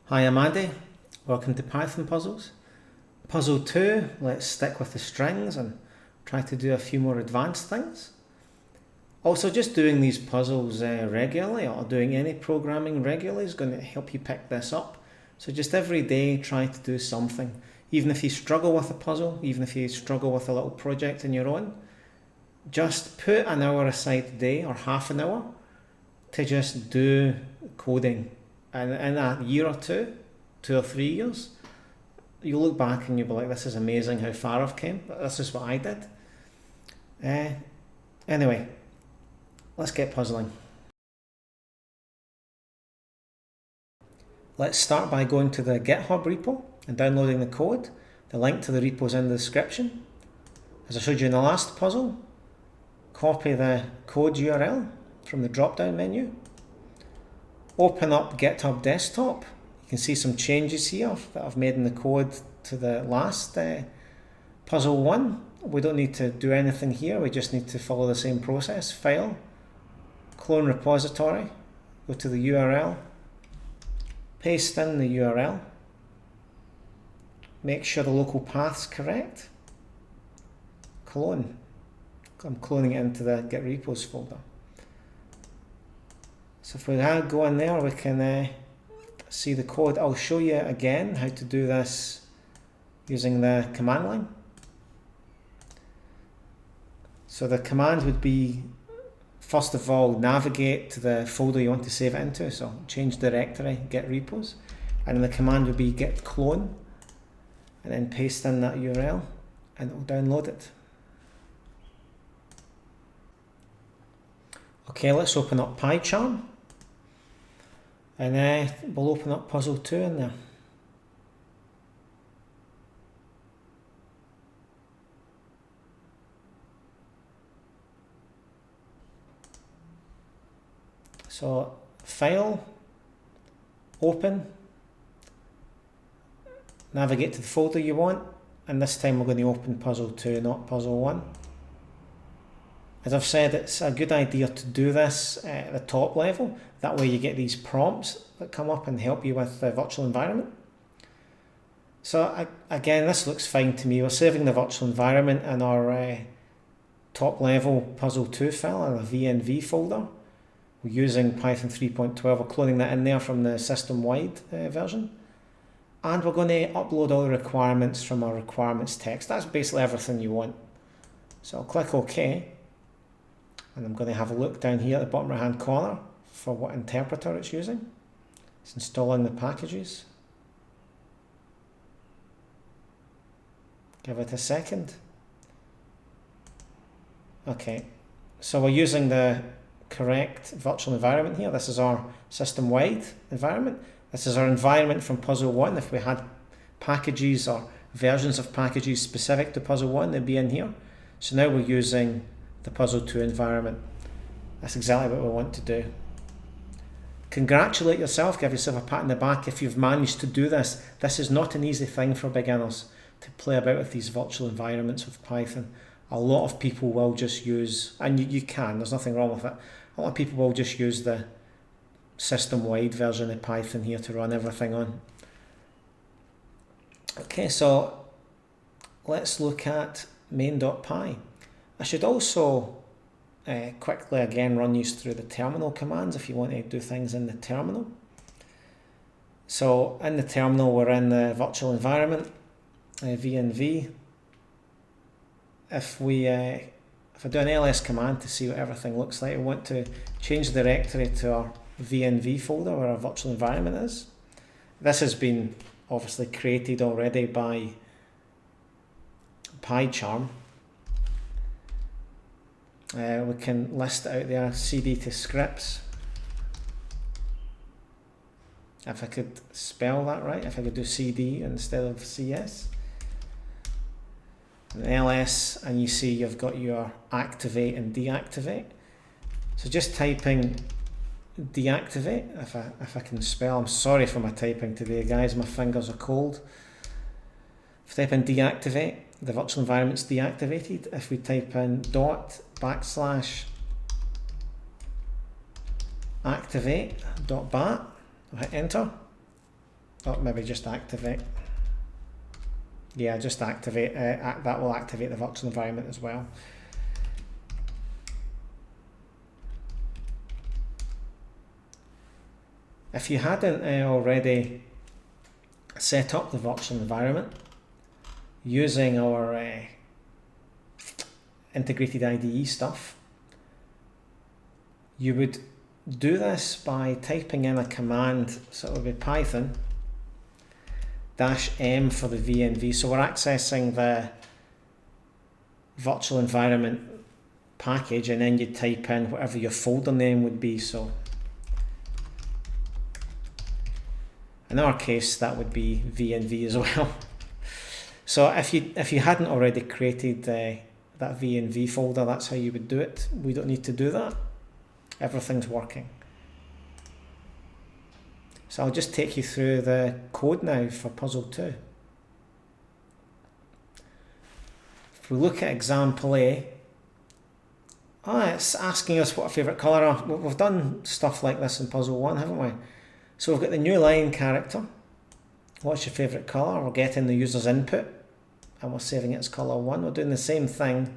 Hi, I'm Andy. Welcome to Python Puzzles. Puzzle 2, let's stick with the strings and try to do a few more advanced things. Also, just doing these puzzles regularly or doing any programming regularly is going to help you pick this up. So just every day try to do something. Even if you struggle with a puzzle, even if you struggle with a little project on your own, just put an hour aside a day or half an hour to just do coding. And in a year or 2 or 3 years, you'll look back and you'll be like, this is amazing how far I've came. This is what I did. Anyway, let's get puzzling. Let's start by going to the GitHub repo and downloading the code. The link to the repo is in the description. As I showed you in the last puzzle, copy the code URL from the drop-down menu. Open up GitHub Desktop. You can see some changes here that I've made in the code to the last puzzle 1. We don't need to do anything here, we just need to follow the same process. File, clone repository, go to the URL, paste in the URL, make sure the local path's correct, clone. I'm cloning it into the Git repos folder. So if we go in there, we can see the code. I'll show you again how to do this using the command line. So the command would be, first of all, navigate to the folder you want to save it into. So change directory, git repos. And then the command would be git clone. And then paste in that URL and it will download it. Okay, let's open up PyCharm. And we'll open up puzzle 2 in there. So file, open, navigate to the folder you want, and this time we're going to open puzzle 2, not puzzle 1. As I've said, it's a good idea to do this at the top level. That way you get these prompts that come up and help you with the virtual environment. So again, this looks fine to me. We're saving the virtual environment in our top level puzzle 2 file in a VNV folder. We're using Python 3.12. We're cloning that in there from the system-wide version. And we're going to upload all the requirements from our requirements text. That's basically everything you want. So I'll click OK. And I'm going to have a look down here at the bottom right hand corner for what interpreter it's using. It's installing the packages. Give it a second. Okay, so we're using the correct virtual environment here. This is our system-wide environment. This is our environment from puzzle 1. If we had packages or versions of packages specific to puzzle 1, they'd be in here. So now we're using the puzzle 2 environment. That's exactly what we want to do. Congratulate yourself, give yourself a pat on the back if you've managed to do this. This is not an easy thing for beginners to play about with these virtual environments with Python. A lot of people will just use, and you can, there's nothing wrong with it, a lot of people will just use the system-wide version of Python here to run everything on. Okay, so let's look at main.py. I should also quickly again run you through the terminal commands if you want to do things in the terminal. So in the terminal we're in the virtual environment, VNV. If I do an ls command to see what everything looks like, I want to change the directory to our VNV folder where our virtual environment is. This has been obviously created already by PyCharm. We can list out there cd to scripts. If I could spell that right, if I could do cd instead of cs. And ls, and you see you've got your activate and deactivate. So just typing deactivate, if I can spell. I'm sorry for my typing today, guys, my fingers are cold. If I type in deactivate, the virtual environment's deactivated. If we type in // activate.bat, hit enter, Oh, maybe just activate. Yeah, just activate. That will activate the virtual environment as well. If you hadn't already set up the virtual environment using our integrated IDE stuff, you would do this by typing in a command. So it would be Python -m for the VNV. So we're accessing the virtual environment package, and then you type in whatever your folder name would be. So in our case, that would be VNV as well. So if you hadn't already created that VNV folder, that's how you would do it. We don't need to do that. Everything's working. So I'll just take you through the code now for puzzle 2. If we look at example A, it's asking us what our favourite colour are. We've done stuff like this in puzzle 1, haven't we? So we've got the new line character. What's your favourite colour? We're getting the user's input and we're saving it as colour 1. We're doing the same thing.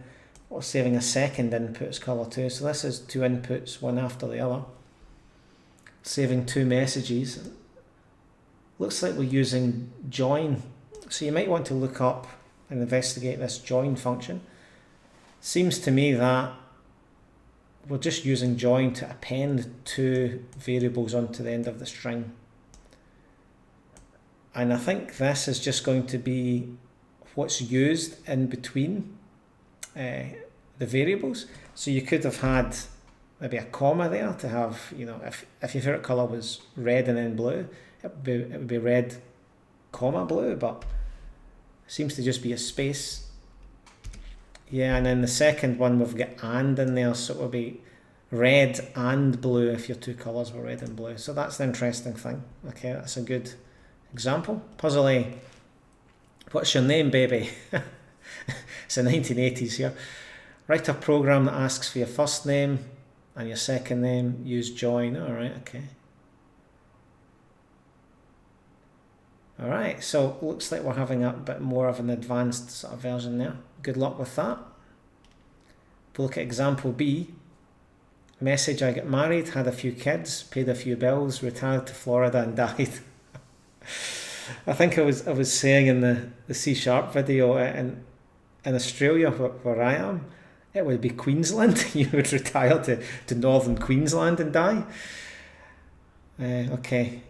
We're saving a second input as colour 2. So this is 2 inputs, one after the other. Saving 2 messages. Looks like we're using join. So you might want to look up and investigate this join function. Seems to me that we're just using join to append 2 variables onto the end of the string. And I think this is just going to be what's used in between the variables. So you could have had maybe a comma there to have, you know, if your favourite colour was red and then blue, it would be red, comma, blue, but it seems to just be a space. Yeah, and then the second one we've got and in there, so it will be red and blue if your 2 colours were red and blue. So that's the interesting thing. Okay, that's a good example. Puzzle A. What's your name, baby? It's the 1980s here. Write a program that asks for your first name and your second name. Use join. All right, okay. All right, so looks like we're having a bit more of an advanced sort of version there. Good luck with that. If we look at example B, message: I got married, had a few kids, paid a few bills, retired to Florida and died. I think I was saying in the C# video in Australia where I am, it would be Queensland. You would retire to northern Queensland and die. Okay.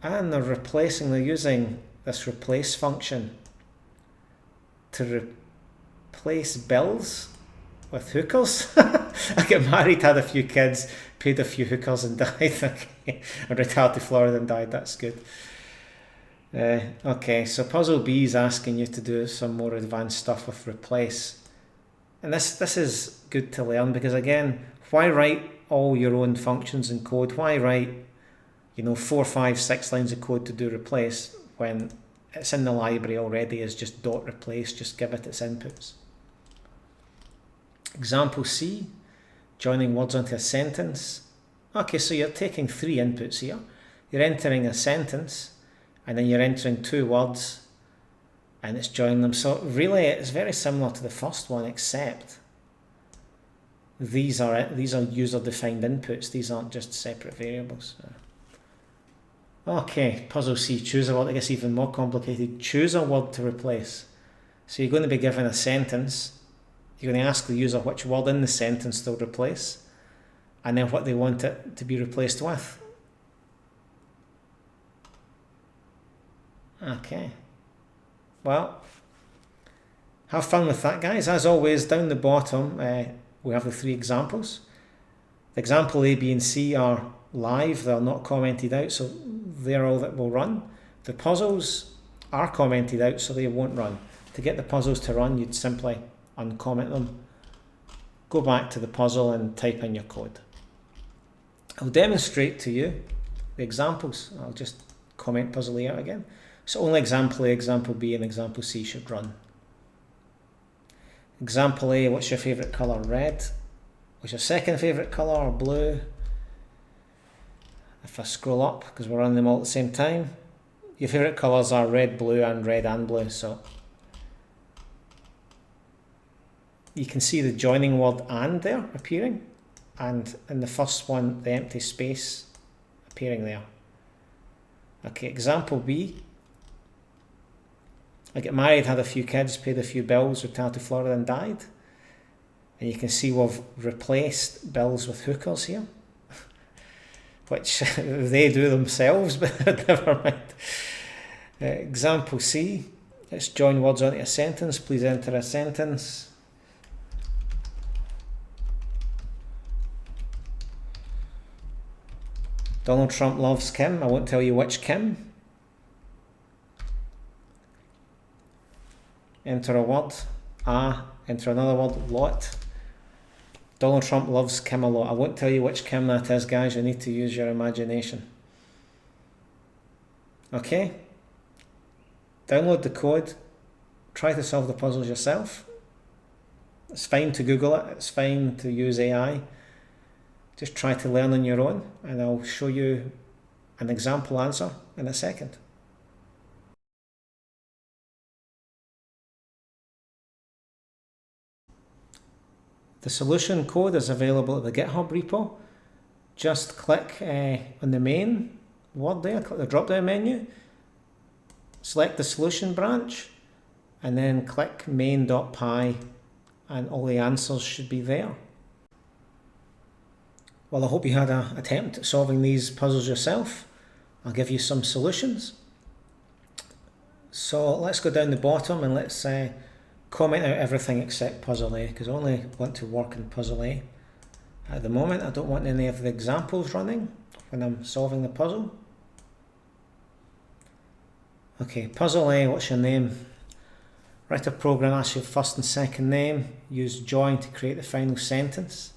And they're using this replace function to replace bills with hookers. I got married, had a few kids, paid a few hookers and died. Okay. And retired to Florida and died. That's good. Okay, so puzzle B is asking you to do some more advanced stuff with replace. And this is good to learn because, again, why write all your own functions in code? Why write 4, 5, 6 lines of code to do replace when it's in the library already as just .replace, just give it its inputs. Example C, joining words onto a sentence. Okay, so you're taking 3 inputs here. You're entering a sentence and then you're entering 2 words and it's joining them. So really it's very similar to the first one, except these are user-defined inputs. These aren't just separate variables. Okay, puzzle C, choose a word. I guess even more complicated. Choose a word to replace. So you're going to be given a sentence. You're going to ask the user which word in the sentence they'll replace, and then what they want it to be replaced with. Okay. Well, have fun with that, guys. As always, down the bottom, we have the 3 examples. The example A, B, and C are live. They're not commented out, so they're all that will run. The puzzles are commented out, so they won't run. To get the puzzles to run, you'd simply uncomment them, go back to the puzzle and type in your code. I'll demonstrate to you the examples. I'll just comment puzzle A out again. So only example A, example B, and example C should run. Example A, what's your favourite colour? Red. What's your second favourite colour? Blue. If I scroll up, because we're running them all at the same time, your favourite colours are red, blue and red and blue, so you can see the joining word and there appearing, and in the first one the empty space appearing there. Okay, example B. I get married, had a few kids, paid a few bills, retired to Florida and died. And you can see we've replaced bills with hookers here, which they do themselves, but never mind. Example C. Let's join words onto a sentence. Please enter a sentence. Donald Trump loves Kim. I won't tell you which Kim. Enter a word. Enter another word. Lot. Donald Trump loves Kim a lot. I won't tell you which Kim that is, guys. You need to use your imagination. Okay? Download the code. Try to solve the puzzles yourself. It's fine to Google it. It's fine to use AI. Just try to learn on your own, and I'll show you an example answer in a second. The solution code is available at the GitHub repo. Just click on the main word there, click the drop down menu, select the solution branch, and then click main.py, and all the answers should be there. Well, I hope you had an attempt at solving these puzzles yourself. I'll give you some solutions. So let's go down the bottom and let's comment out everything except puzzle A, because I only want to work in puzzle A. At the moment, I don't want any of the examples running when I'm solving the puzzle. Okay, puzzle A, what's your name? Write a program, ask your first and second name. Use join to create the final sentence.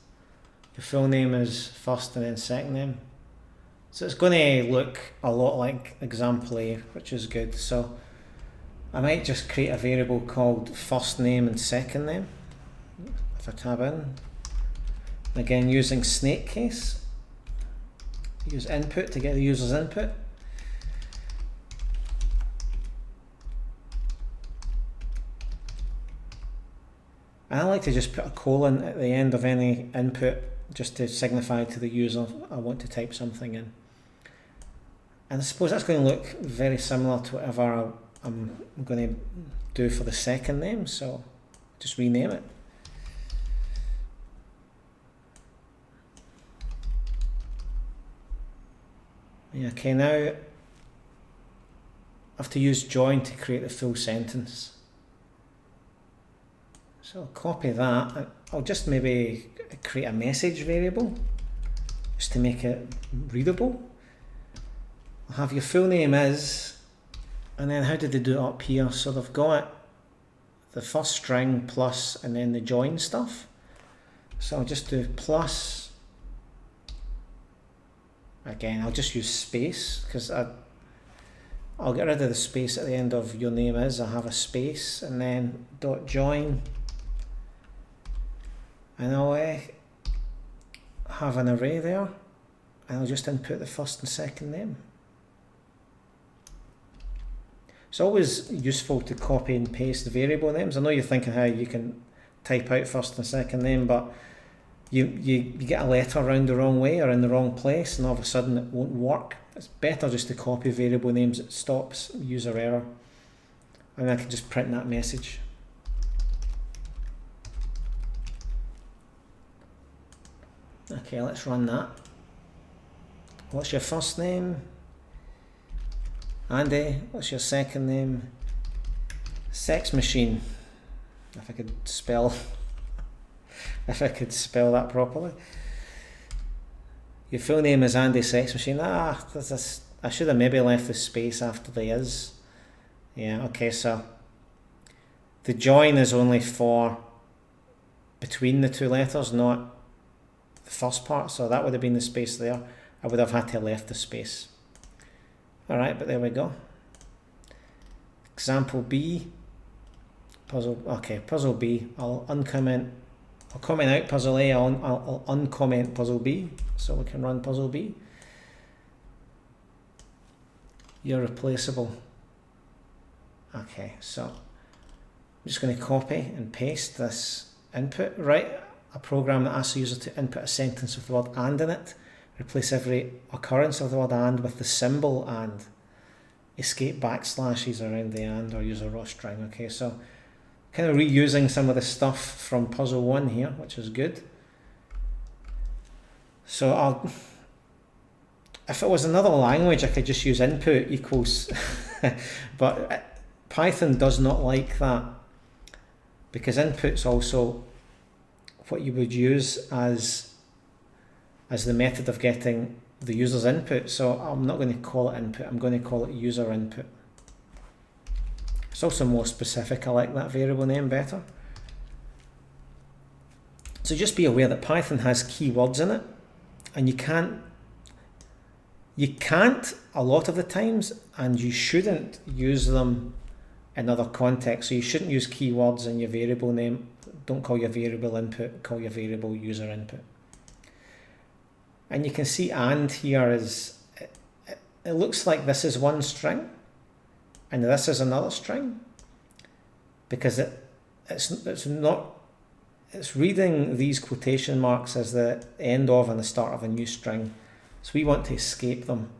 Your full name is first and then second name. So it's going to look a lot like example A, which is good. So I might just create a variable called first name and second name. If I tab in, again using snake case, use input to get the user's input. And I like to just put a colon at the end of any input just to signify to the user I want to type something in. And I suppose that's going to look very similar to whatever I'm going to do for the second name, so just rename it. Yeah, okay, now I have to use join to create the full sentence. So I'll copy that, and I'll just maybe create a message variable just to make it readable. I'll have your full name is, and then how did they do it up here? So they've got the first string plus and then the join stuff. So I'll just do plus. Again, I'll just use space because I'll get rid of the space at the end of your name is. I'll have a space and then dot join. And I'll have an array there, and I'll just input the first and second name. It's always useful to copy and paste variable names. I know you're thinking how you can type out first and second name, but you get a letter around the wrong way or in the wrong place, and all of a sudden it won't work. It's better just to copy variable names. It stops user error, and I can just print that message. Okay, let's run that. What's your first name? Andy. What's your second name? Sex Machine. If I could spell that properly. Your full name is Andy Sex Machine. I should have maybe left the space after the is. Yeah, okay, so the join is only for between the two letters, not the first part, so that would have been the space there. I would have had to have left the space. Alright, but there we go. Example B. Puzzle B. I'll comment out puzzle A, I'll uncomment puzzle B, so we can run puzzle B. You're replaceable. Okay, so I'm just going to copy and paste this input. Write a program that asks the user to input a sentence with the word and in it. Replace every occurrence of the word and with the symbol and. Escape backslashes around the and or use a raw string. Okay, so kind of reusing some of the stuff from puzzle 1 here, which is good. So if it was another language, I could just use input equals, but Python does not like that, because input's also what you would use as the method of getting the user's input. So I'm not going to call it input, I'm going to call it user input. It's also more specific, I like that variable name better. So just be aware that Python has keywords in it, and you can't a lot of the times, and you shouldn't use them in other contexts. So you shouldn't use keywords in your variable name. Don't call your variable input, call your variable user input. And you can see and here is, it looks like this is one string and this is another string, because it's reading these quotation marks as the end of and the start of a new string. So we want to escape them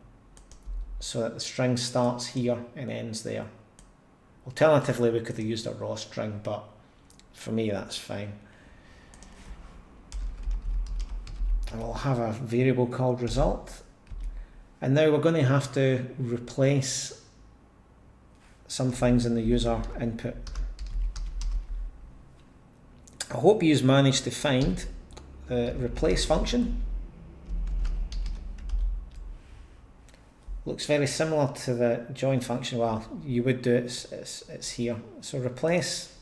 so that the string starts here and ends there. Alternatively, we could have used a raw string, but for me that's fine. And we'll have a variable called result. And now we're going to have to replace some things in the user input. I hope you've managed to find the replace function. Looks very similar to the join function. Well, you would do it, it's here. So replace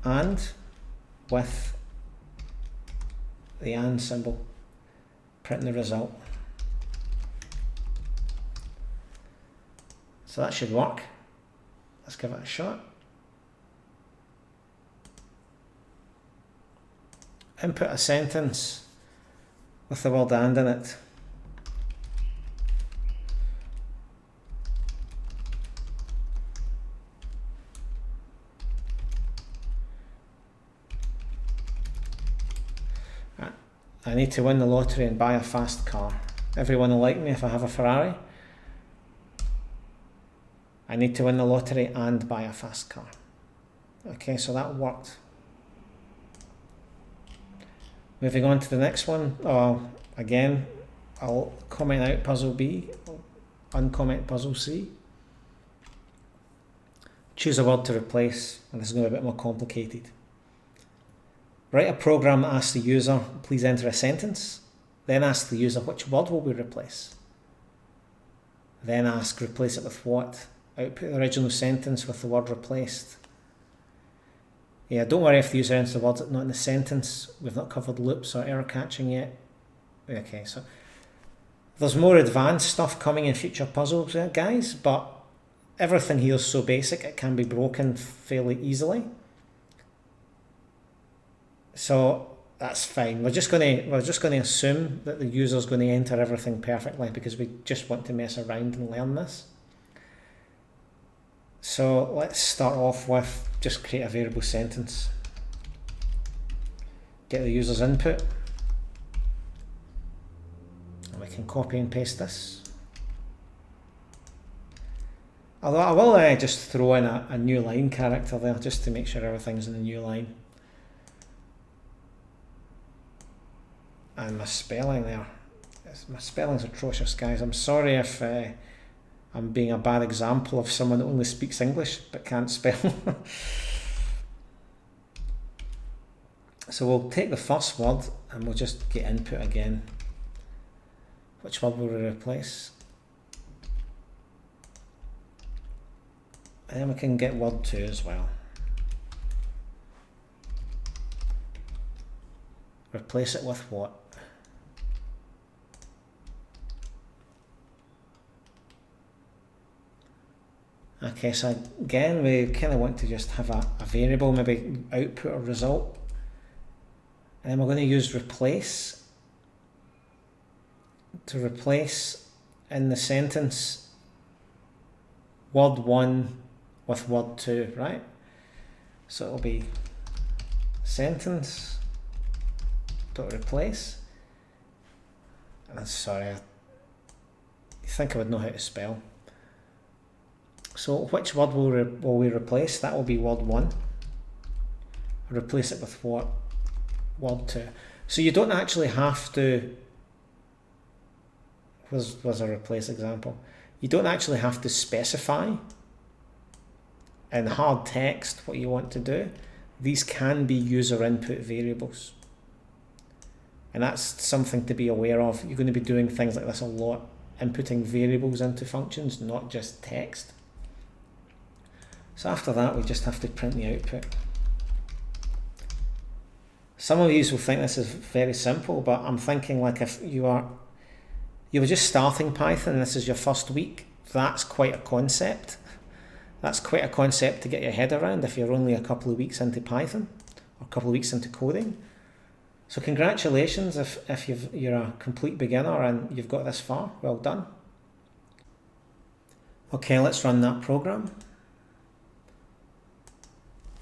and with the and symbol, print the result. So that should work. Let's give it a shot. Input a sentence with the word and in it. I need to win the lottery and buy a fast car. Everyone will like me if I have a Ferrari. I need to win the lottery and buy a fast car. Okay, so that worked. Moving on to the next one. Again, I'll comment out puzzle B, uncomment puzzle C. Choose a word to replace, and this is going to be a bit more complicated. Write a program that asks the user, please enter a sentence. Then ask the user, which word will we replace? Then ask, replace it with what? Output the original sentence with the word replaced. Yeah, don't worry if the user enters the words not in the sentence. We've not covered loops or error catching yet. Okay, so there's more advanced stuff coming in future puzzles, guys, but everything here is so basic it can be broken fairly easily. So that's fine. We're just going to assume that the user's going to enter everything perfectly because we just want to mess around and learn this. So let's start off with just create a variable sentence. Get the user's input. And we can copy and paste this. Although I will just throw in a new line character there just to make sure everything's in the new line. And my spelling there. My spelling's atrocious, guys. I'm sorry if I'm being a bad example of someone that only speaks English but can't spell. So we'll take the first word and we'll just get input again. Which word will we replace? And then we can get word 2 as well. Replace it with what? Okay, so again, we kind of want to just have a variable, maybe output or result. And then we're going to use replace to replace in the sentence word 1 with word 2, right? So it'll be sentence dot replace. And sorry, I think I would know how to spell. So which word will we replace? That will be word 1. Replace it with what? Word 2. So you don't actually have to, was a replace example. You don't actually have to specify in hard text what you want to do. These can be user input variables. And that's something to be aware of. You're going to be doing things like this a lot, inputting variables into functions, not just text. So after that, we just have to print the output. Some of you will think this is very simple, but I'm thinking like if you were just starting Python and this is your first week, that's quite a concept. That's quite a concept to get your head around if you're only a couple of weeks into Python or a couple of weeks into coding. So congratulations if you're a complete beginner and you've got this far. Well done. Okay, let's run that program.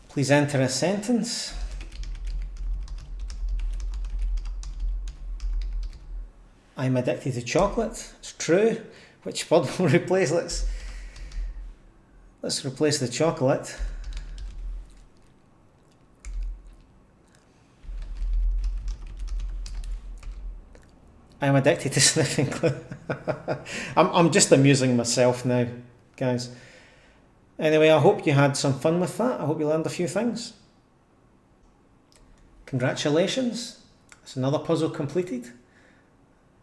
Please enter a sentence. I'm addicted to chocolate. It's true. Which word will replace? Let's replace the chocolate. I'm addicted to sniffing glue. I'm just amusing myself now, guys. Anyway, I hope you had some fun with that. I hope you learned a few things. Congratulations. It's another puzzle completed.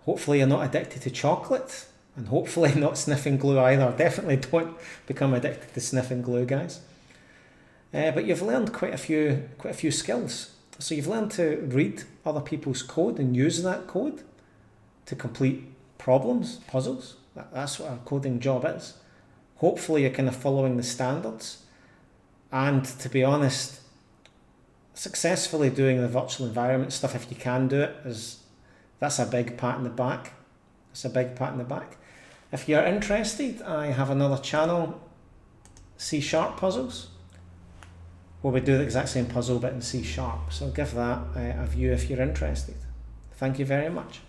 Hopefully you're not addicted to chocolate, and hopefully not sniffing glue either. Definitely don't become addicted to sniffing glue, guys. But you've learned quite a few skills. So you've learned to read other people's code and use that code to complete problems, puzzles. That's what our coding job is. Hopefully you're kind of following the standards. And to be honest, successfully doing the virtual environment stuff, if you can do it, that's a big pat in the back. That's a big pat in the back. If you're interested, I have another channel, C# puzzles, where we do the exact same puzzle but in C#. So give that a view if you're interested. Thank you very much.